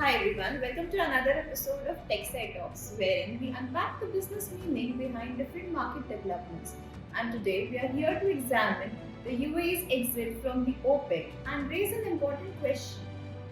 Hi everyone, welcome to another episode of TechSci Talks, wherein we unpack the business meaning behind different market developments. And today we are here to examine the UAE's exit from the OPEC and raise an important question.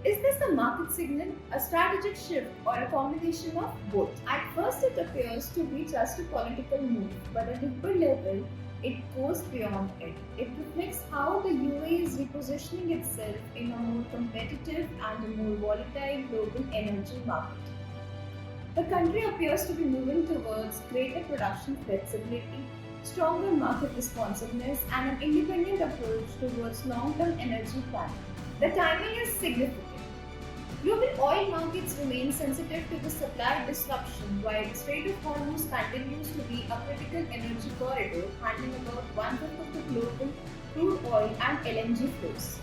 Is this a market signal, a strategic shift, or a combination of both? At first, it appears to be just a political move, but at a deeper level, it goes beyond it. It reflects how the UAE is repositioning itself in a more competitive and a more volatile global energy market. The country appears to be moving towards greater production flexibility, stronger market responsiveness, and an independent approach towards long term energy planning. The timing is significant. Global oil markets remain sensitive to the supply disruption, while the Strait of Hormuz continues to be a critical energy corridor, handling about one-fifth of the global crude oil and LNG flows.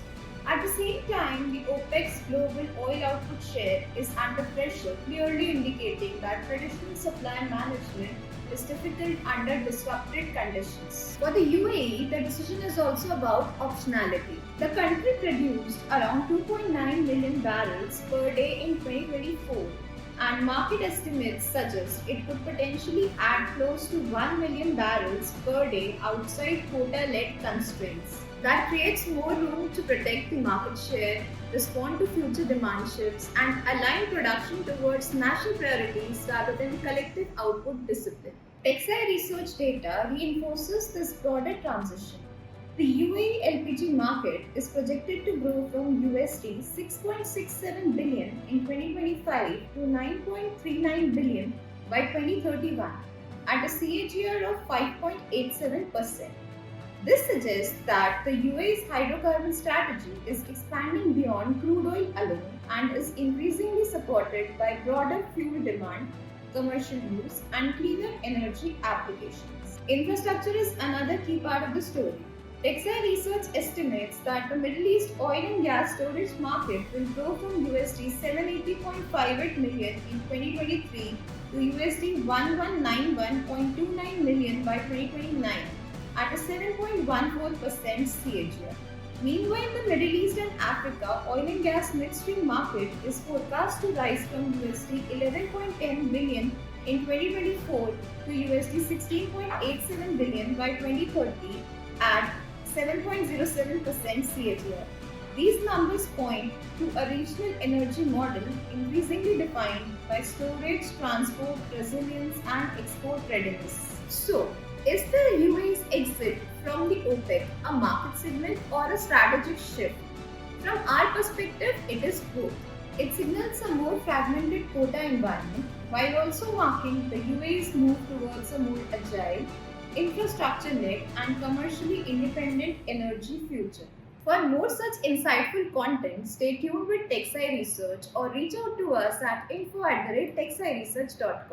At the same time, the OPEC's global oil output share is under pressure, clearly indicating that traditional supply management is difficult under disrupted conditions. For the UAE, the decision is also about optionality. The country produced around 2.9 million barrels per day in 2024, and market estimates suggest it could potentially add close to 1 million barrels per day outside quota-led constraints. That creates more room to protect the market share, respond to future demand shifts, and align production towards national priorities rather than collective output discipline. TechSci research data reinforces this broader transition. The UAE LPG market is projected to grow from USD 6.67 billion in 2025 to 9.39 billion by 2031 at a CAGR of 5.87%. This suggests that the UAE's hydrocarbon strategy is expanding beyond crude oil alone and is increasingly supported by broader fuel demand, commercial use, and cleaner energy applications. Infrastructure is another key part of the story. TechSci Research estimates that the Middle East oil and gas storage market will grow from USD 780.58 million in 2023 to USD 1191.29 million by 2029 at a 7.14% CAGR. Meanwhile, the Middle East and Africa oil and gas midstream market is forecast to rise from USD 11.10 billion in 2024 to USD 16.87 billion by 2030 at 7.07% CAGR. These numbers point to a regional energy model increasingly defined by storage, transport, resilience, and export readiness. So, is the UAE's exit from the OPEC a market signal or a strategic shift? From our perspective, it is both. It signals a more fragmented quota environment while also marking the UAE's move towards a more agile, infrastructure-led and commercially independent energy future. For more such insightful content, stay tuned with TechSci Research or reach out to us at info@techsciresearch.com.